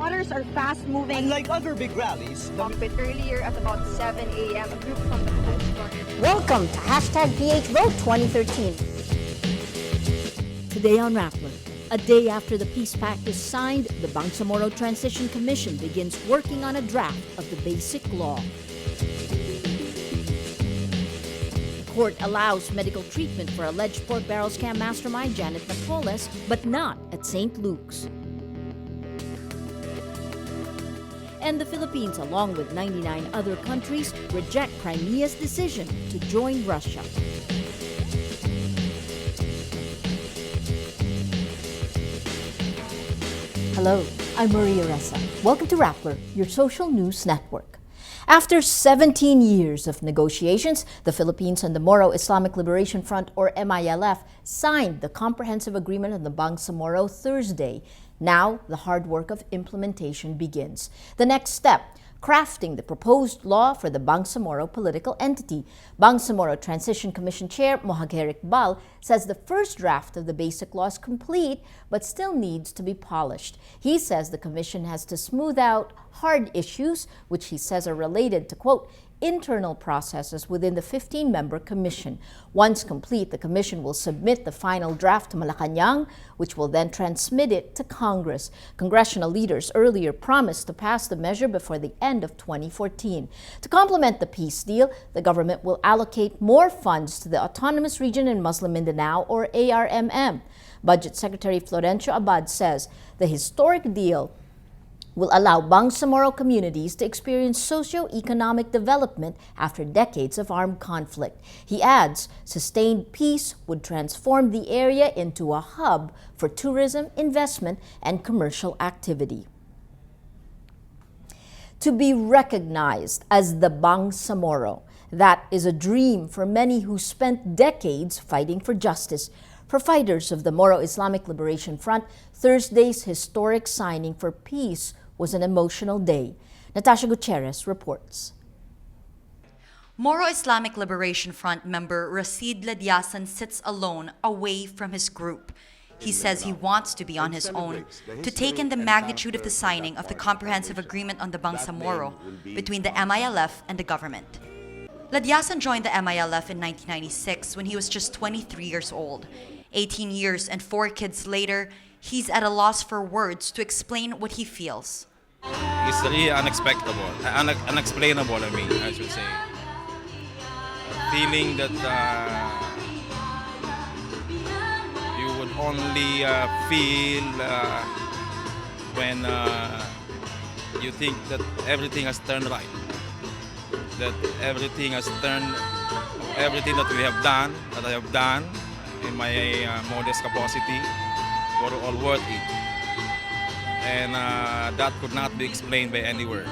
waters are fast-moving. Unlike other big rallies, Bit earlier at about 7 a.m., a group from the Coast Guard. Welcome to #PHVote 2013. Today on Rappler, a day after the peace pact is signed, the Bangsamoro Transition Commission begins working on a draft of the Basic Law. The court allows medical treatment for alleged pork barrel scam mastermind Jaene Zaplan, but not at St. Luke's. And the Philippines, along with 99 other countries, reject Crimea's decision to join Russia. Hello, I'm Maria Ressa. Welcome to Rappler, your social news network. After 17 years of negotiations, the Philippines and the Moro Islamic Liberation Front, or MILF, signed the comprehensive agreement on the Bangsamoro Thursday. Now, the hard work of implementation begins. The next step, crafting the proposed law for the Bangsamoro political entity. Bangsamoro Transition Commission Chair Mohager Iqbal says the first draft of the basic law is complete but still needs to be polished. He says the commission has to smooth out hard issues, which he says are related to, quote, internal processes within the 15-member commission. Once complete, the commission will submit the final draft to Malacanang, which will then transmit it to Congress. Congressional leaders earlier promised to pass the measure before the end of 2014. To complement the peace deal, the government will allocate more funds to the Autonomous Region in Muslim Mindanao, or ARMM. Budget Secretary Florencio Abad says the historic deal will allow Bangsamoro communities to experience socio-economic development after decades of armed conflict. He adds, sustained peace would transform the area into a hub for tourism, investment, and commercial activity. To be recognized as the Bangsamoro, that is a dream for many who spent decades fighting for justice. For fighters of the Moro Islamic Liberation Front, Thursday's historic signing for peace was an emotional day. Natasha Gutierrez reports. Moro Islamic Liberation Front member Rasid Ladyasan sits alone away from his group. He says he wants to be on his own, to take in the magnitude of the signing of the comprehensive agreement on the Bangsamoro between the MILF and the government. Ladyasan joined the MILF in 1996 when he was just 23 years old. 18 years and 4 kids later, he's at a loss for words to explain what he feels. It's really unexpectable, unexplainable, I should say. A feeling that you would only feel when you think that everything has turned right. That everything has turned, everything that we have done, that I have done in my modest capacity, were all worth it. And that could not be explained by any word.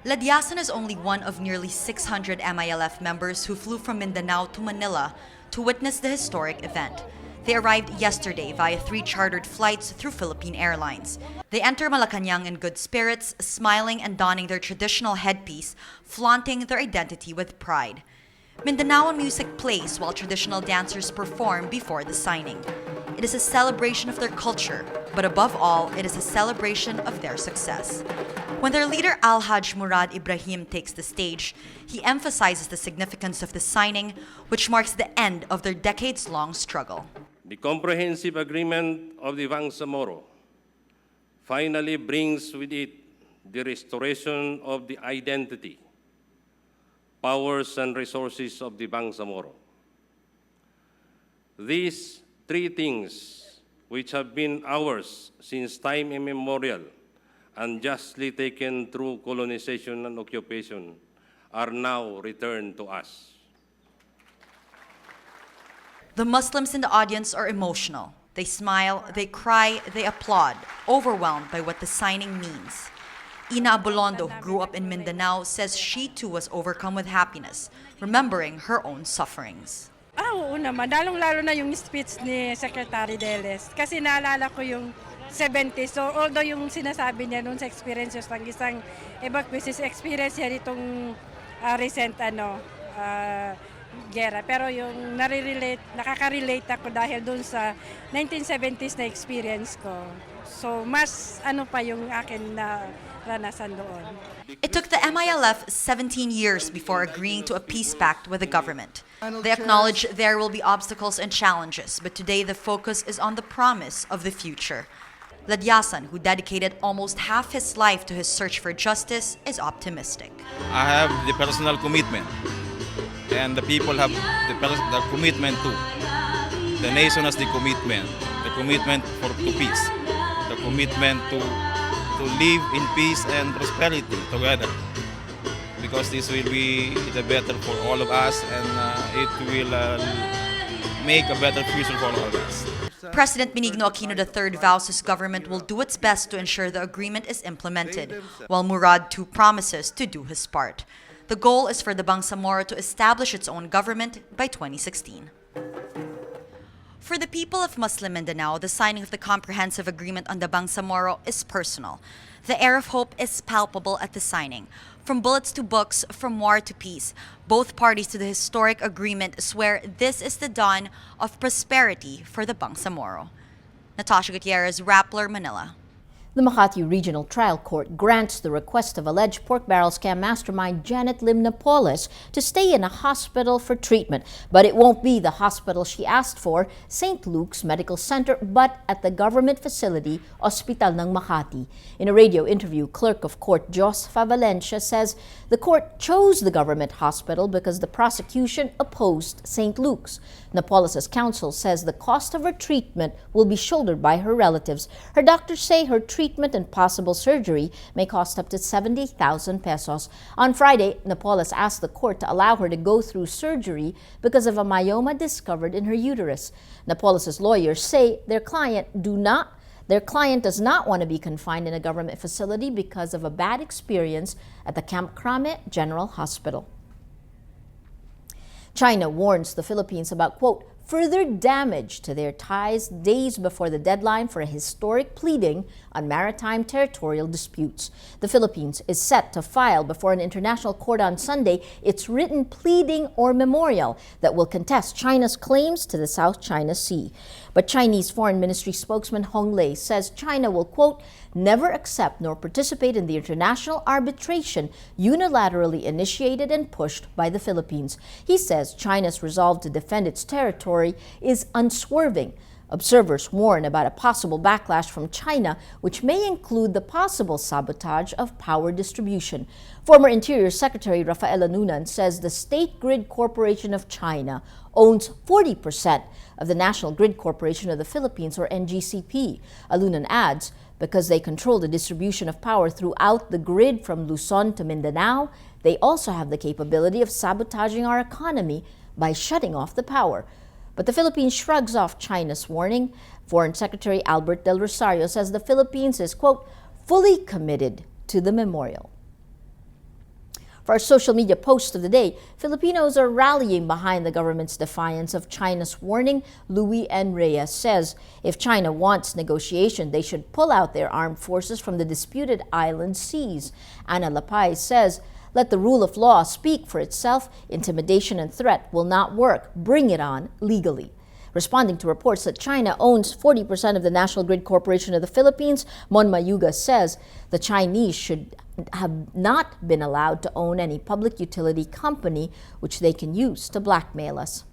Ladyasan is only one of nearly 600 MILF members who flew from Mindanao to Manila to witness the historic event. They arrived yesterday via 3 chartered flights through Philippine Airlines. They enter Malacanang in good spirits, smiling and donning their traditional headpiece, flaunting their identity with pride. Mindanaoan music plays while traditional dancers perform before the signing. It is a celebration of their culture, but above all, it is a celebration of their success. When their leader Alhaj Murad Ibrahim takes the stage, he emphasizes the significance of the signing, which marks the end of their decades-long struggle. The comprehensive agreement of the Bangsamoro finally brings with it the restoration of the identity, powers, and resources of the Bangsamoro. These 3 things, which have been ours since time immemorial, unjustly taken through colonization and occupation, are now returned to us. The Muslims in the audience are emotional. They smile, they cry, they applaud, overwhelmed by what the signing means. Ina Abolondo, who grew up in Mindanao, says she too was overcome with happiness, remembering her own sufferings. Oo naman, lalong-lalo na yung speech ni Secretary Deles. Kasi naalala ko yung 70s. So although yung sinasabi niya noon sa experiences ng isang evacuees experience niya itong recent gera. Pero yung nakaka-relate ako dahil doon sa 1970s na experience ko. So mas ano pa yung akin na ranasan doon. It took the MILF 17 years before agreeing to a peace pact with the government. They acknowledge there will be obstacles and challenges, but today the focus is on the promise of the future. Ladyasan, who dedicated almost half his life to his search for justice, is optimistic. I have the personal commitment, and the people have the commitment too. The nation has the commitment to peace, the commitment to live in peace and prosperity together. Because this will be the better for all of us, and it will make a better future for all of us. President Benigno Aquino III vows his government will do its best to ensure the agreement is implemented, while Murad too promises to do his part. The goal is for the Bangsamoro to establish its own government by 2016. For the people of Muslim Mindanao, the signing of the comprehensive agreement on the Bangsamoro is personal. The air of hope is palpable at the signing. From bullets to books, from war to peace, both parties to the historic agreement swear this is the dawn of prosperity for the Bangsamoro. Natasha Gutierrez, Rappler, Manila. The Makati Regional Trial Court grants the request of alleged pork barrel scam mastermind Janet Lim-Napoles to stay in a hospital for treatment. But it won't be the hospital she asked for, St. Luke's Medical Center, but at the government facility, Hospital ng Makati. In a radio interview, Clerk of Court Josepha Valencia says the court chose the government hospital because the prosecution opposed St. Luke's. Napoles' counsel says the cost of her treatment will be shouldered by her relatives. Her doctors say her treatment and possible surgery may cost up to 70,000 pesos. On Friday, Napoles asked the court to allow her to go through surgery because of a myoma discovered in her uterus. Napoles' lawyers say their client does not want to be confined in a government facility because of a bad experience at the Camp Crimea General Hospital. China warns the Philippines about, quote, further damage to their ties days before the deadline for a historic pleading on maritime territorial disputes. The Philippines is set to file before an international court on Sunday its written pleading or memorial that will contest China's claims to the South China Sea. But Chinese Foreign Ministry spokesman Hong Lei says China will, quote, never accept nor participate in the international arbitration unilaterally initiated and pushed by the Philippines. He says China's resolve to defend its territory is unswerving. Observers warn about a possible backlash from China, which may include the possible sabotage of power distribution. Former Interior Secretary Rafael Anunan says the State Grid Corporation of China owns 40% of the National Grid Corporation of the Philippines, or NGCP. Alunan adds, because they control the distribution of power throughout the grid from Luzon to Mindanao, they also have the capability of sabotaging our economy by shutting off the power. But the Philippines shrugs off China's warning. Foreign Secretary Albert Del Rosario says the Philippines is, quote, fully committed to the memorial. For our social media post of the day, Filipinos are rallying behind the government's defiance of China's warning. Louis N. Reyes says if China wants negotiation, they should pull out their armed forces from the disputed island seas. Ana Lapay says, let the rule of law speak for itself. Intimidation and threat will not work. Bring it on legally. Responding to reports that China owns 40% of the National Grid Corporation of the Philippines, Mon Mayuga says the Chinese should have not been allowed to own any public utility company which they can use to blackmail us.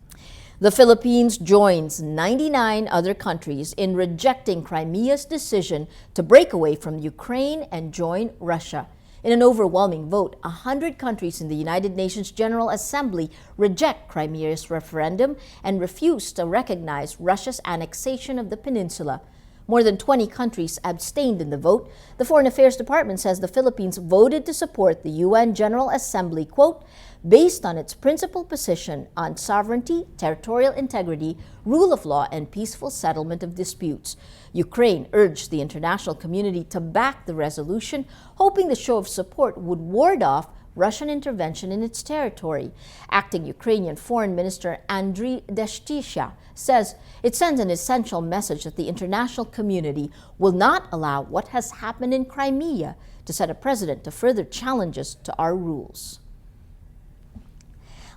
The Philippines joins 99 other countries in rejecting Crimea's decision to break away from Ukraine and join Russia. In an overwhelming vote, 100 countries in the United Nations General Assembly reject Crimea's referendum and refuse to recognize Russia's annexation of the peninsula. More than 20 countries abstained in the vote. The Foreign Affairs Department says the Philippines voted to support the UN General Assembly, quote, based on its principal position on sovereignty, territorial integrity, rule of law, and peaceful settlement of disputes. Ukraine urged the international community to back the resolution, hoping the show of support would ward off Russian intervention in its territory. Acting Ukrainian Foreign Minister Andriy Deshtisha says it sends an essential message that the international community will not allow what has happened in Crimea to set a precedent to further challenges to our rules.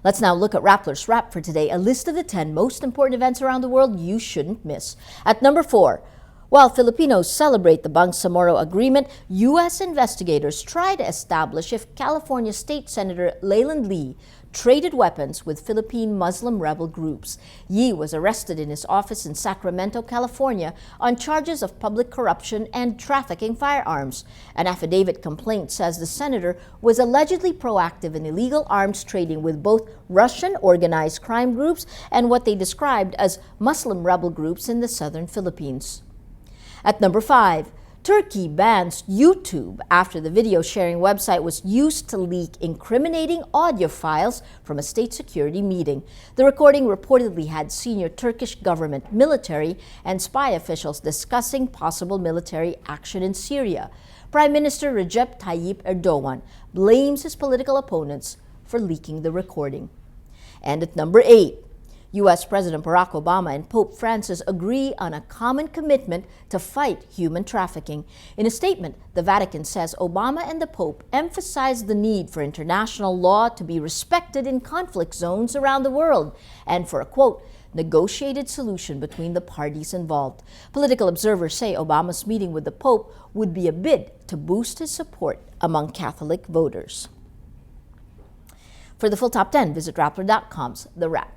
Let's now look at Rappler's Wrap for today, a list of the 10 most important events around the world you shouldn't miss. At number 4, While Filipinos celebrate the Bangsamoro Agreement, U.S. investigators try to establish if California State Senator Leland Lee traded weapons with Philippine Muslim rebel groups. Yi was arrested in his office in Sacramento, California on charges of public corruption and trafficking firearms. An affidavit complaint says the senator was allegedly proactive in illegal arms trading with both Russian organized crime groups and what they described as Muslim rebel groups in the southern Philippines. At number 5, Turkey bans YouTube after the video sharing website was used to leak incriminating audio files from a state security meeting. The recording reportedly had senior Turkish government, military, and spy officials discussing possible military action in Syria. Prime Minister Recep Tayyip Erdogan blames his political opponents for leaking the recording. And at number 8, U.S. President Barack Obama and Pope Francis agree on a common commitment to fight human trafficking. In a statement, the Vatican says Obama and the Pope emphasized the need for international law to be respected in conflict zones around the world and for a, quote, negotiated solution between the parties involved. Political observers say Obama's meeting with the Pope would be a bid to boost his support among Catholic voters. For the full top 10, visit Rappler.com's The Wrap.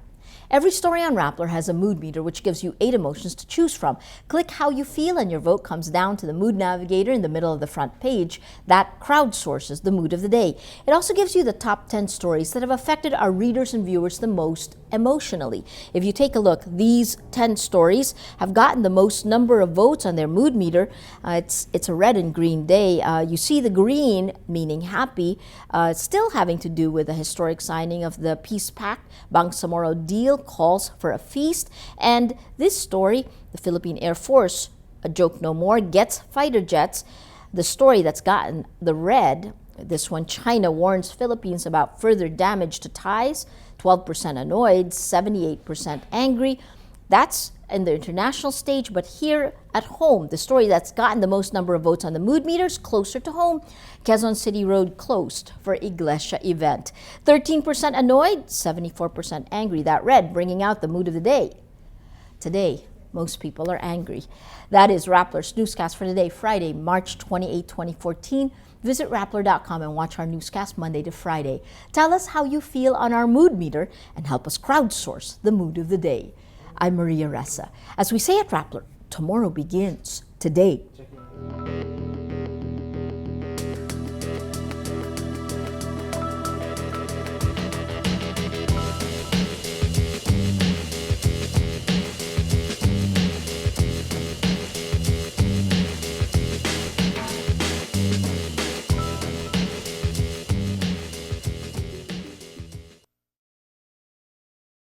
Every story on Rappler has a mood meter which gives you 8 emotions to choose from. Click how you feel and your vote comes down to the mood navigator in the middle of the front page that crowdsources the mood of the day. It also gives you the top 10 stories that have affected our readers and viewers the most emotionally. If you take a look, these 10 stories have gotten the most number of votes on their mood meter. It's a red and green day. You see the green, meaning happy, still having to do with the historic signing of the peace pact. Bangsamoro deal calls for a feast. And this story, the Philippine Air Force, a joke no more, gets fighter jets. The story that's gotten the red, this one, China warns Philippines about further damage to ties. 12% annoyed, 78% angry. That's in the international stage, but here at home, the story that's gotten the most number of votes on the mood meters, closer to home, Quezon City Road closed for Iglesia event. 13% annoyed, 74% angry. That red bringing out the mood of the day. Today, most people are angry. That is Rappler's newscast for today, Friday, March 28, 2014. Visit Rappler.com and watch our newscast Monday to Friday. Tell us how you feel on our mood meter and help us crowdsource the mood of the day. I'm Maria Ressa. As we say at Rappler, tomorrow begins today.